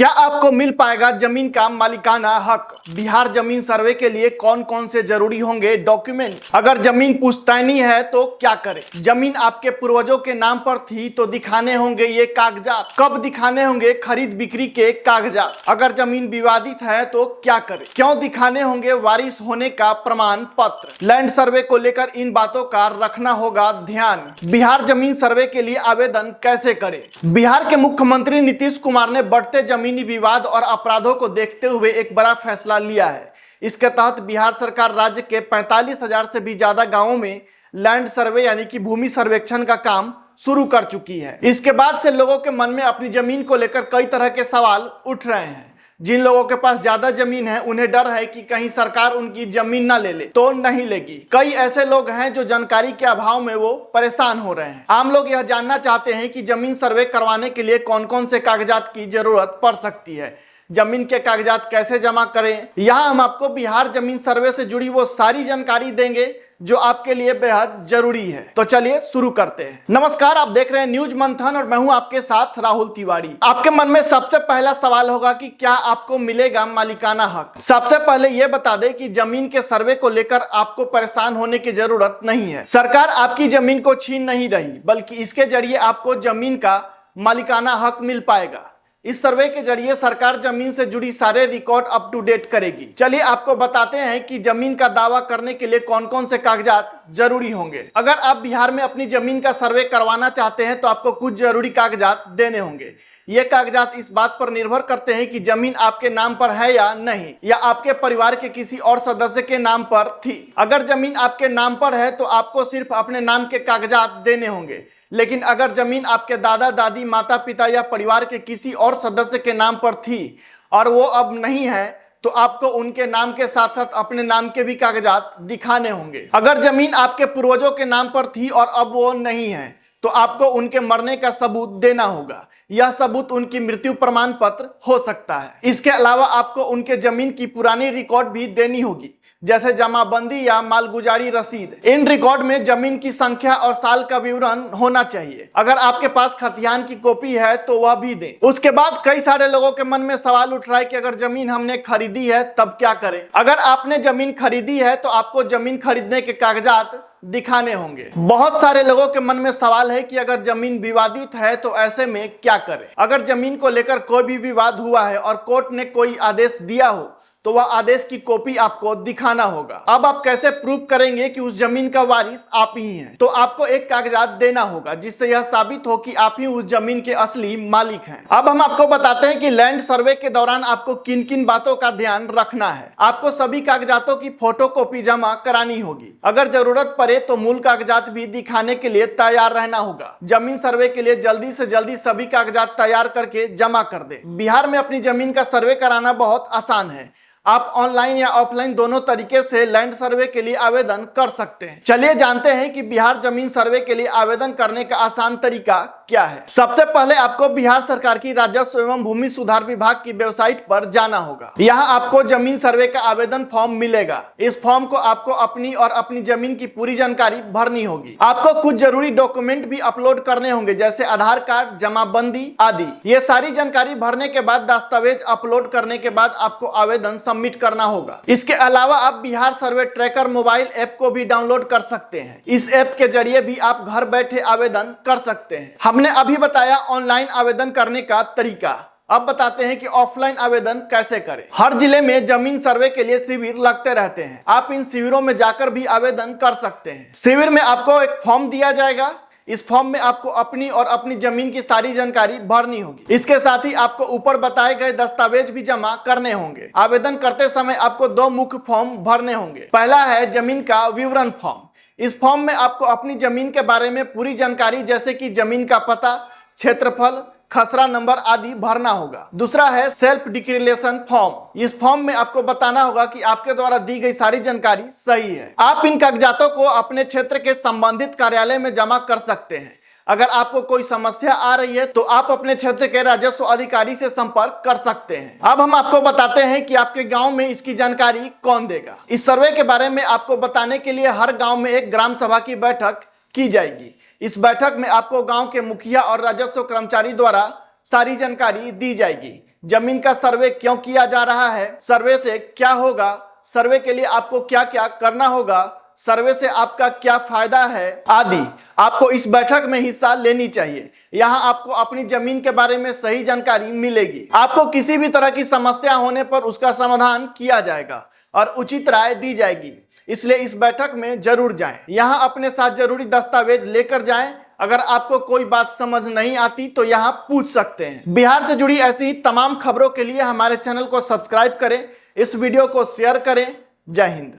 क्या आपको मिल पाएगा जमीन का मालिकाना हक? बिहार जमीन सर्वे के लिए कौन कौन से जरूरी होंगे डॉक्यूमेंट? अगर जमीन पुश्तैनी है तो क्या करें? जमीन आपके पूर्वजों के नाम पर थी तो दिखाने होंगे ये कागजात। कब दिखाने होंगे खरीद बिक्री के कागजात? अगर जमीन विवादित है तो क्या करें? क्यों दिखाने होंगे वारिस होने का प्रमाण पत्र? लैंड सर्वे को लेकर इन बातों का रखना होगा ध्यान। बिहार जमीन सर्वे के लिए आवेदन कैसे करें? बिहार के मुख्यमंत्री नीतीश कुमार ने बढ़ते जमीनी विवाद और अपराधों को देखते हुए एक बड़ा फैसला लिया है। इसके तहत बिहार सरकार राज्य के 45,000 से भी ज्यादा गांवों में लैंड सर्वे यानी कि भूमि सर्वेक्षण का काम शुरू कर चुकी है। इसके बाद से लोगों के मन में अपनी जमीन को लेकर कई तरह के सवाल उठ रहे हैं। जिन लोगों के पास ज्यादा जमीन है उन्हें डर है कि कहीं सरकार उनकी जमीन ना ले तो नहीं लेगी। कई ऐसे लोग हैं जो जानकारी के अभाव में वो परेशान हो रहे हैं। आम लोग यह जानना चाहते हैं कि जमीन सर्वे करवाने के लिए कौन कौन से कागजात की जरूरत पड़ सकती है, जमीन के कागजात कैसे जमा करें। यहाँ हम आपको बिहार जमीन सर्वे से जुड़ी वो सारी जानकारी देंगे जो आपके लिए बेहद जरूरी है। तो चलिए शुरू करते हैं। नमस्कार, आप देख रहे हैं न्यूज मंथन और मैं हूं आपके साथ राहुल तिवारी। आपके मन में सबसे पहला सवाल होगा कि क्या आपको मिलेगा मालिकाना हक। सबसे पहले यह बता दें कि जमीन के सर्वे को लेकर आपको परेशान होने की जरूरत नहीं है। सरकार आपकी जमीन को छीन नहीं रही, बल्कि इसके जरिए आपको जमीन का मालिकाना हक मिल पाएगा। इस सर्वे के जरिए सरकार जमीन से जुड़ी सारे रिकॉर्ड अप टू डेट करेगी। चलिए आपको बताते हैं कि जमीन का दावा करने के लिए कौन कौन से कागजात जरूरी होंगे। अगर आप बिहार में अपनी जमीन का सर्वे करवाना चाहते हैं तो आपको कुछ जरूरी कागजात देने होंगे। ये कागजात इस बात पर निर्भर करते हैं कि जमीन आपके नाम पर है या नहीं, या आपके परिवार के किसी और सदस्य के नाम पर थी। अगर जमीन आपके नाम पर है तो आपको सिर्फ अपने नाम के कागजात देने होंगे, लेकिन अगर जमीन आपके दादा दादी माता पिता या परिवार के किसी और सदस्य के नाम पर थी और वो अब नहीं है तो आपको उनके नाम के साथ साथ अपने नाम के भी कागजात दिखाने होंगे। अगर जमीन आपके पूर्वजों के नाम पर थी और अब वो नहीं है तो आपको उनके मरने का सबूत देना होगा। यह सबूत उनकी मृत्यु प्रमाण पत्र हो सकता है। इसके अलावा आपको उनके जमीन की पुरानी रिकॉर्ड भी देनी होगी, जैसे जमाबंदी या मालगुजारी रसीद। इन रिकॉर्ड में जमीन की संख्या और साल का विवरण होना चाहिए। अगर आपके पास खतियान की कॉपी है तो वह भी दें। उसके बाद कई सारे लोगों के मन में सवाल उठ रहा है कि अगर जमीन हमने खरीदी है तब क्या करें। अगर आपने जमीन खरीदी है तो आपको जमीन खरीदने के कागजात दिखाने होंगे। बहुत सारे लोगों के मन में सवाल है कि अगर जमीन विवादित है तो ऐसे में क्या करें। अगर जमीन को लेकर कोई भी विवाद हुआ है और कोर्ट ने कोई आदेश दिया हो तो वह आदेश की कॉपी आपको दिखाना होगा। अब आप कैसे प्रूव करेंगे कि उस जमीन का वारिस आप ही हैं? तो आपको एक कागजात देना होगा जिससे यह साबित हो कि आप ही उस जमीन के असली मालिक हैं। अब हम आपको बताते हैं कि लैंड सर्वे के दौरान आपको किन किन बातों का ध्यान रखना है। आपको सभी कागजातों की फोटोकॉपी जमा करानी होगी। अगर जरूरत पड़े तो मूल कागजात भी दिखाने के लिए तैयार रहना होगा। जमीन सर्वे के लिए जल्दी से जल्दी सभी कागजात तैयार करके जमा कर दे। बिहार में अपनी जमीन का सर्वे कराना बहुत आसान है। आप ऑनलाइन या ऑफलाइन दोनों तरीके से लैंड सर्वे के लिए आवेदन कर सकते हैं। चलिए जानते हैं कि बिहार जमीन सर्वे के लिए आवेदन करने का आसान तरीका क्या है। सबसे पहले आपको बिहार सरकार की राजस्व एवं भूमि सुधार विभाग की वेबसाइट पर जाना होगा। यहाँ आपको जमीन सर्वे का आवेदन फॉर्म मिलेगा। इस फॉर्म को आपको अपनी और अपनी जमीन की पूरी जानकारी भरनी होगी। आपको कुछ जरूरी डॉक्यूमेंट भी अपलोड करने होंगे, जैसे आधार कार्ड, जमाबंदी आदि। ये सारी जानकारी भरने के बाद, दस्तावेज अपलोड करने के बाद आपको आवेदन सबमिट करना होगा। इसके अलावा आप बिहार सर्वे ट्रैकर मोबाइल ऐप को भी डाउनलोड कर सकते हैं। इस ऐप के जरिए भी आप घर बैठे आवेदन कर सकते हैं। हमने अभी बताया ऑनलाइन आवेदन करने का तरीका। अब बताते हैं कि ऑफलाइन आवेदन कैसे करें। हर जिले में जमीन सर्वे के लिए शिविर लगते रहते हैं। आप इन शिविरों में जाकर भी आवेदन कर सकते हैं। शिविर में आपको एक फॉर्म दिया जाएगा। इस फॉर्म में आपको अपनी और अपनी जमीन की सारी जानकारी भरनी होगी। इसके साथ ही आपको ऊपर बताए गए दस्तावेज भी जमा करने होंगे। आवेदन करते समय आपको दो मुख्य फॉर्म भरने होंगे। पहला है जमीन का विवरण फॉर्म। इस फॉर्म में आपको अपनी जमीन के बारे में पूरी जानकारी, जैसे कि जमीन का पता, क्षेत्रफल, खसरा नंबर आदि भरना होगा। दूसरा है सेल्फ डिक्लेरेशन फॉर्म। इस फॉर्म में आपको बताना होगा कि आपके द्वारा दी गई सारी जानकारी सही है। आप इन कागजातों को अपने क्षेत्र के संबंधित कार्यालय में जमा कर सकते हैं। अगर आपको कोई समस्या आ रही है तो आप अपने क्षेत्र के राजस्व अधिकारी से संपर्क कर सकते हैं। अब हम आपको बताते हैं कि आपके गांव में इसकी जानकारी कौन देगा। इस सर्वे के बारे में आपको बताने के लिए हर गांव में एक ग्राम सभा की बैठक की जाएगी। इस बैठक में आपको गांव के मुखिया और राजस्व कर्मचारी द्वारा सारी जानकारी दी जाएगी। जमीन का सर्वे क्यों किया जा रहा है, सर्वे से क्या होगा, सर्वे के लिए आपको क्या क्या करना होगा, सर्वे से आपका क्या फायदा है आदि आपको इस बैठक में हिस्सा लेनी चाहिए। यहाँ आपको अपनी जमीन के बारे में सही जानकारी मिलेगी। आपको किसी भी तरह की समस्या होने पर उसका समाधान किया जाएगा और उचित राय दी जाएगी, इसलिए इस बैठक में जरूर जाएं। यहाँ अपने साथ जरूरी दस्तावेज लेकर जाएं। अगर आपको कोई बात समझ नहीं आती तो यहाँ पूछ सकते हैं। बिहार से जुड़ी ऐसी तमाम खबरों के लिए हमारे चैनल को सब्सक्राइब करें, इस वीडियो को शेयर करें। जय हिंद।